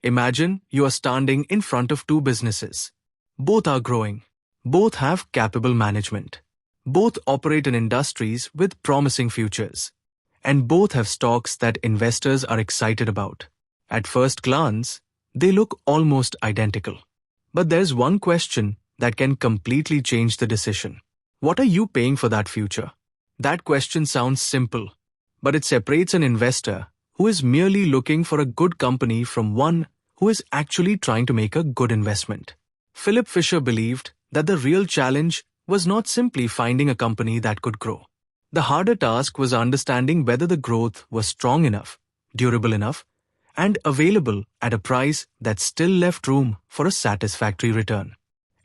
Imagine you are standing in front of two businesses. Both are growing. Both have capable management. Both operate in industries with promising futures. And both have stocks that investors are excited about. At first glance, they look almost identical. But there's one question that can completely change the decision. What are you paying for that future? That question sounds simple, but it separates an investor who is merely looking for a good company from one who is actually trying to make a good investment. Philip Fisher believed that the real challenge was not simply finding a company that could grow. The harder task was understanding whether the growth was strong enough, durable enough, and available at a price that still left room for a satisfactory return.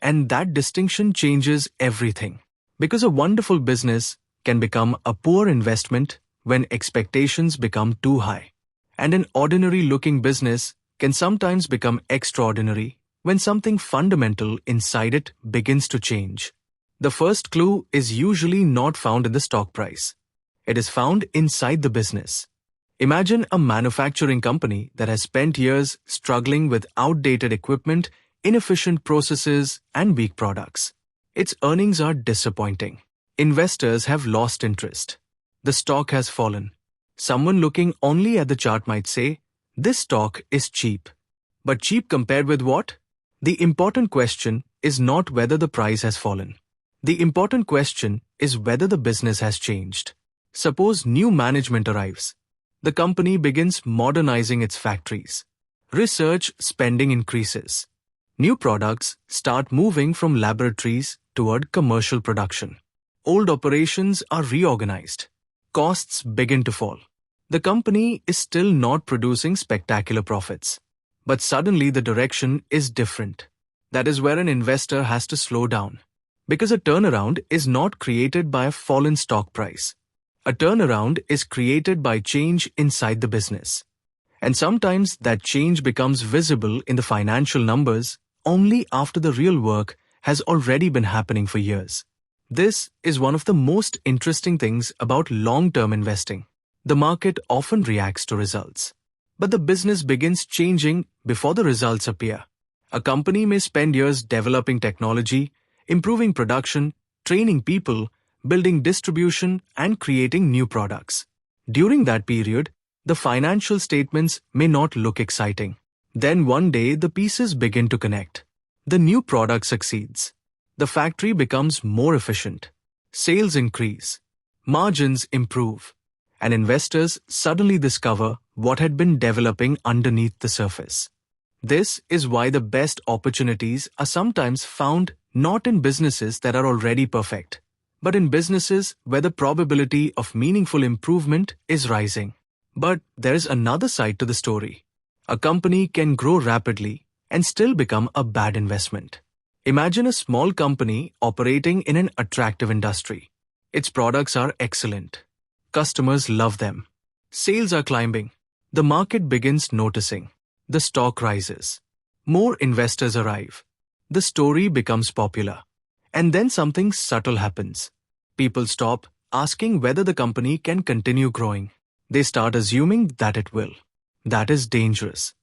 And that distinction changes everything. Because a wonderful business can become a poor investment when expectations become too high. And an ordinary-looking business can sometimes become extraordinary when something fundamental inside it begins to change. The first clue is usually not found in the stock price. It is found inside the business. Imagine a manufacturing company that has spent years struggling with outdated equipment, inefficient processes, and weak products. Its earnings are disappointing. Investors have lost interest. The stock has fallen. Someone looking only at the chart might say, this stock is cheap. But cheap compared with what? The important question is not whether the price has fallen. The important question is whether the business has changed. Suppose new management arrives. The company begins modernizing its factories. Research spending increases. New products start moving from laboratories toward commercial production. Old operations are reorganized. Costs begin to fall. The company is still not producing spectacular profits. But suddenly the direction is different. That is where an investor has to slow down. Because a turnaround is not created by a fallen stock price. A turnaround is created by change inside the business. And sometimes that change becomes visible in the financial numbers only after the real work has already been happening for years. This is one of the most interesting things about long-term investing. The market often reacts to results. But the business begins changing before the results appear. A company may spend years developing technology, improving production, training people, building distribution, and creating new products. During that period, the financial statements may not look exciting. Then one day the pieces begin to connect. The new product succeeds. The factory becomes more efficient. Sales increase. Margins improve. And investors suddenly discover what had been developing underneath the surface. This is why the best opportunities are sometimes found not in businesses that are already perfect, but in businesses where the probability of meaningful improvement is rising. But there is another side to the story. A company can grow rapidly and still become a bad investment. Imagine a small company operating in an attractive industry. Its products are excellent. Customers love them. Sales are climbing. The market begins noticing. The stock rises. More investors arrive. The story becomes popular. And then something subtle happens. People stop asking whether the company can continue growing. They start assuming that it will. That is dangerous.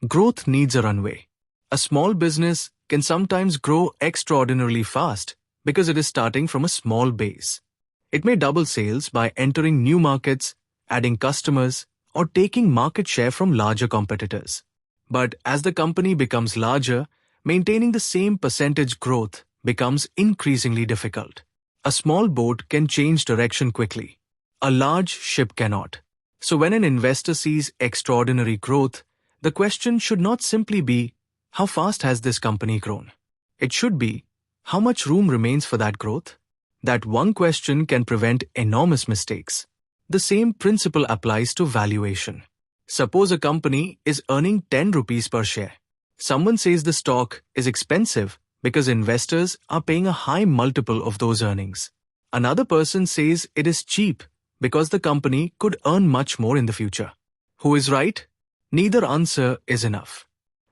Growth needs a runway. A small business can sometimes grow extraordinarily fast because it is starting from a small base. It may double sales by entering new markets, adding customers, or taking market share from larger competitors. But as the company becomes larger, maintaining the same percentage growth becomes increasingly difficult. A small boat can change direction quickly. A large ship cannot. So when an investor sees extraordinary growth, the question should not simply be, how fast has this company grown? It should be, how much room remains for that growth? That one question can prevent enormous mistakes. The same principle applies to valuation. Suppose a company is earning 10 rupees per share. Someone says the stock is expensive because investors are paying a high multiple of those earnings. Another person says it is cheap because the company could earn much more in the future. Who is right? Neither answer is enough.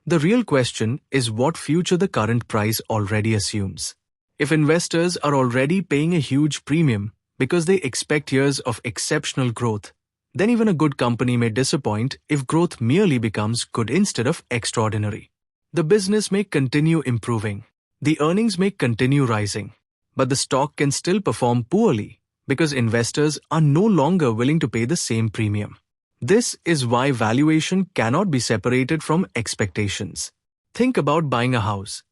The real question is what future the current price already assumes. If investors are already paying a huge premium because they expect years of exceptional growth, Then even a good company may disappoint if growth merely becomes good instead of extraordinary. The business may continue improving. The earnings may continue rising. But the stock can still perform poorly because investors are no longer willing to pay the same premium. This is why valuation cannot be separated from expectations. Think about buying a house.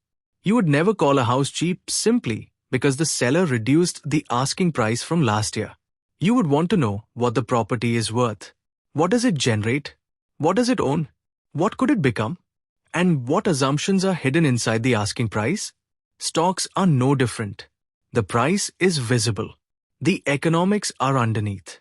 You would never call a house cheap simply because the seller reduced the asking price from last year. You would want to know what the property is worth. What does it generate? What does it own? What could it become? And what assumptions are hidden inside the asking price? Stocks are no different. The price is visible. The economics are underneath.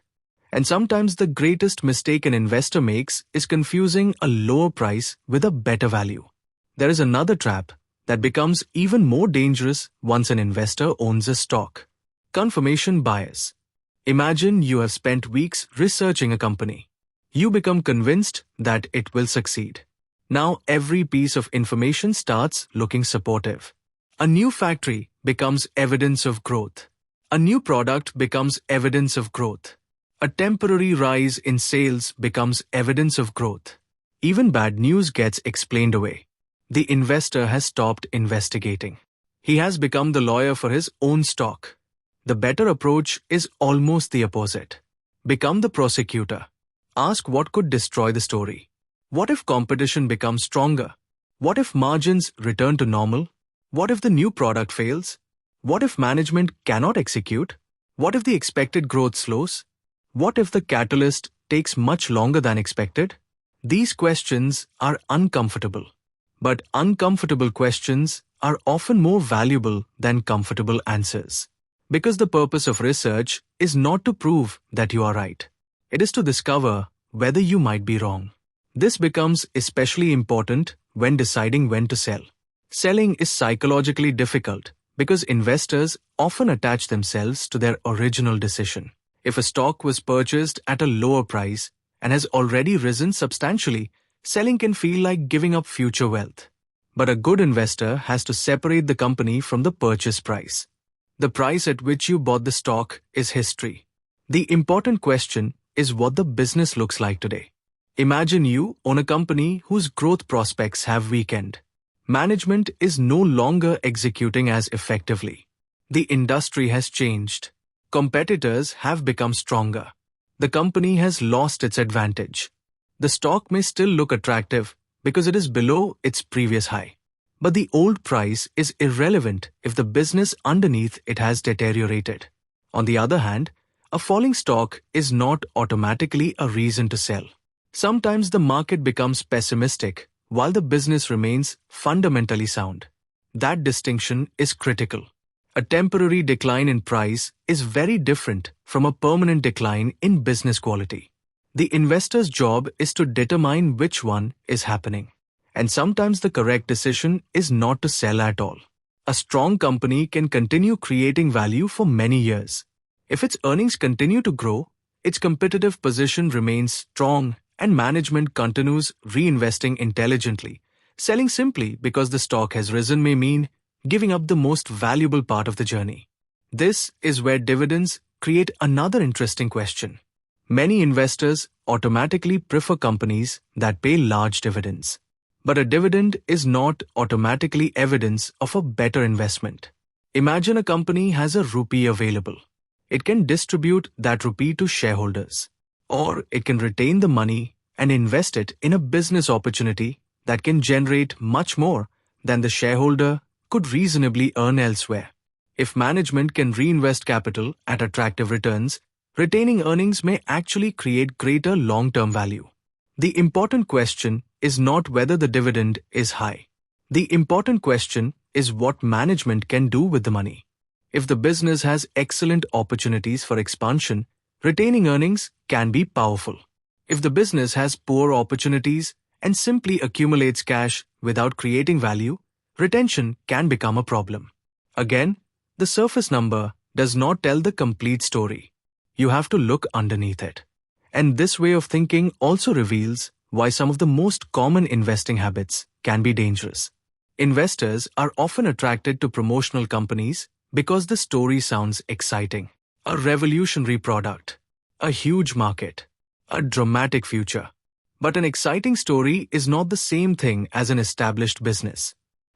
And sometimes the greatest mistake an investor makes is confusing a lower price with a better value. There is another trap that becomes even more dangerous once an investor owns a stock. Confirmation bias. Imagine you have spent weeks researching a company. You become convinced that it will succeed. Now every piece of information starts looking supportive. A new factory becomes evidence of growth. A new product becomes evidence of growth. A temporary rise in sales becomes evidence of growth. Even bad news gets explained away. The investor has stopped investigating. He has become the lawyer for his own stock. The better approach is almost the opposite. Become the prosecutor. Ask what could destroy the story. What if competition becomes stronger? What if margins return to normal? What if the new product fails? What if management cannot execute? What if the expected growth slows? What if the catalyst takes much longer than expected? These questions are uncomfortable. But uncomfortable questions are often more valuable than comfortable answers. Because the purpose of research is not to prove that you are right. It is to discover whether you might be wrong. This becomes especially important when deciding when to sell. Selling is psychologically difficult because investors often attach themselves to their original decision. If a stock was purchased at a lower price and has already risen substantially, selling can feel like giving up future wealth. But a good investor has to separate the company from the purchase price. The price at which you bought the stock is history. The important question is what the business looks like today. Imagine you own a company whose growth prospects have weakened. Management is no longer executing as effectively. The industry has changed. Competitors have become stronger. The company has lost its advantage. The stock may still look attractive because it is below its previous high. But the old price is irrelevant if the business underneath it has deteriorated. On the other hand, a falling stock is not automatically a reason to sell. Sometimes the market becomes pessimistic while the business remains fundamentally sound. That distinction is critical. A temporary decline in price is very different from a permanent decline in business quality. The investor's job is to determine which one is happening. And sometimes the correct decision is not to sell at all. A strong company can continue creating value for many years. If its earnings continue to grow, its competitive position remains strong and management continues reinvesting intelligently. Selling simply because the stock has risen may mean giving up the most valuable part of the journey. This is where dividends create another interesting question. Many investors automatically prefer companies that pay large dividends. But a dividend is not automatically evidence of a better investment. Imagine a company has a rupee available. It can distribute that rupee to shareholders. Or it can retain the money and invest it in a business opportunity that can generate much more than the shareholder could reasonably earn elsewhere. If management can reinvest capital at attractive returns, retaining earnings may actually create greater long-term value. The important question is not whether the dividend is high. The important question is what management can do with the money. If the business has excellent opportunities for expansion, retaining earnings can be powerful. If the business has poor opportunities and simply accumulates cash without creating value, retention can become a problem. Again, the surface number does not tell the complete story. You have to look underneath it. And this way of thinking also reveals why some of the most common investing habits can be dangerous. Investors are often attracted to promotional companies because the story sounds exciting. A revolutionary product, a huge market, a dramatic future. But an exciting story is not the same thing as an established business.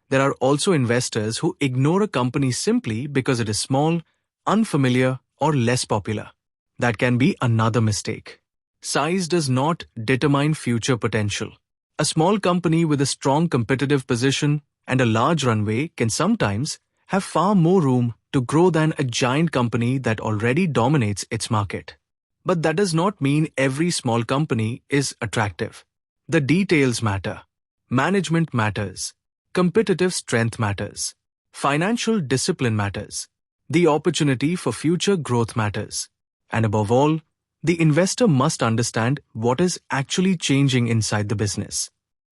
There are also investors who ignore a company simply because it is small, unfamiliar, or less popular. That can be another mistake. Size does not determine future potential. A small company with a strong competitive position and a large runway can sometimes have far more room to grow than a giant company that already dominates its market. But that does not mean every small company is attractive. The details matter. Management matters. Competitive strength matters. Financial discipline matters. The opportunity for future growth matters. And above all, the investor must understand what is actually changing inside the business.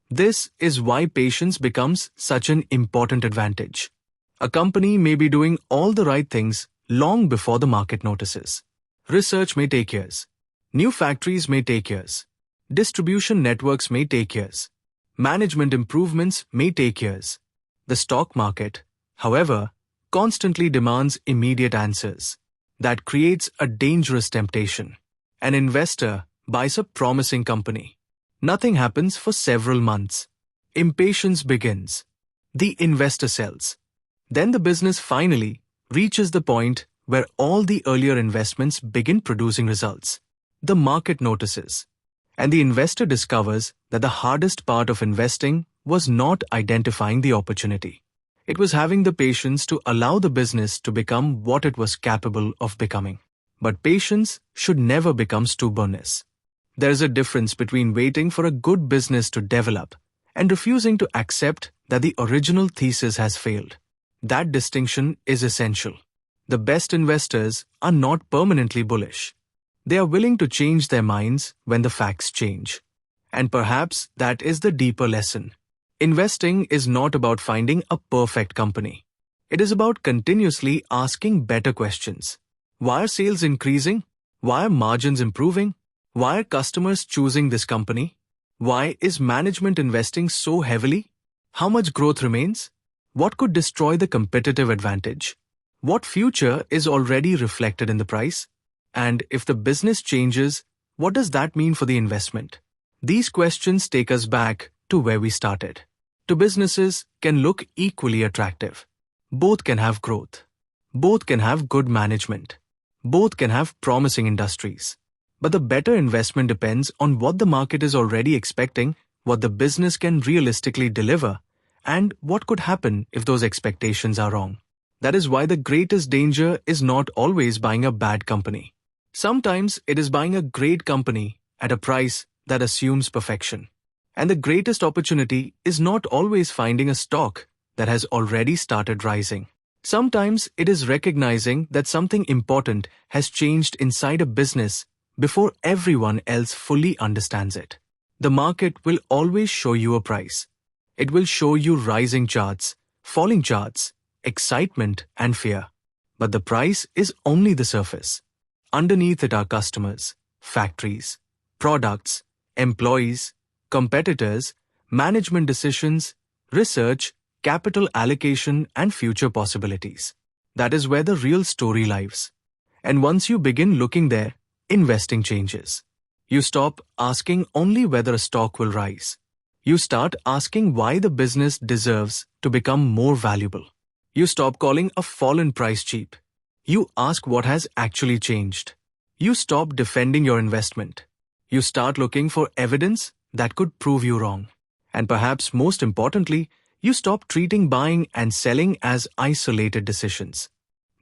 This is why patience becomes such an important advantage. A company may be doing all the right things long before the market notices. Research may take years. New factories may take years. Distribution networks may take years. Management improvements may take years. The stock market, however, constantly demands immediate answers. That creates a dangerous temptation. An investor buys a promising company. Nothing happens for several months. Impatience begins. The investor sells. Then the business finally reaches the point where all the earlier investments begin producing results. The market notices. And the investor discovers that the hardest part of investing was not identifying the opportunity. It was having the patience to allow the business to become what it was capable of becoming. But patience should never become stubbornness. There is a difference between waiting for a good business to develop and refusing to accept that the original thesis has failed. That distinction is essential. The best investors are not permanently bullish. They are willing to change their minds when the facts change. And perhaps that is the deeper lesson. Investing is not about finding a perfect company. It is about continuously asking better questions. Why are sales increasing? Why are margins improving? Why are customers choosing this company? Why is management investing so heavily? How much growth remains? What could destroy the competitive advantage? What future is already reflected in the price? And if the business changes, what does that mean for the investment? These questions take us back to where we started. Two businesses can look equally attractive. Both can have growth. Both can have good management. Both can have promising industries. But the better investment depends on what the market is already expecting, what the business can realistically deliver, and what could happen if those expectations are wrong. That is why the greatest danger is not always buying a bad company. Sometimes it is buying a great company at a price that assumes perfection. And the greatest opportunity is not always finding a stock that has already started rising. Sometimes it is recognizing that something important has changed inside a business before everyone else fully understands it. The market will always show you a price. It will show you rising charts, falling charts, excitement and fear. But the price is only the surface. Underneath it are customers, factories, products, employees, competitors, management decisions, research, capital allocation, and future possibilities. That is where the real story lies. And once you begin looking there, investing changes. You stop asking only whether a stock will rise. You start asking why the business deserves to become more valuable. You stop calling a fallen price cheap. You ask what has actually changed. You stop defending your investment. You start looking for evidence that could prove you wrong. And perhaps most importantly, you stop treating buying and selling as isolated decisions.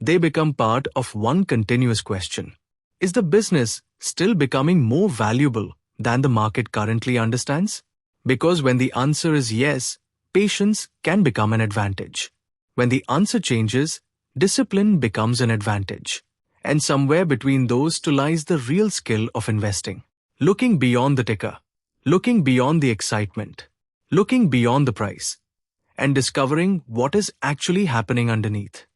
They become part of one continuous question. Is the business still becoming more valuable than the market currently understands? Because when the answer is yes, patience can become an advantage. When the answer changes, discipline becomes an advantage. And somewhere between those two lies the real skill of investing. Looking beyond the ticker, looking beyond the excitement, looking beyond the price, and discovering what is actually happening underneath.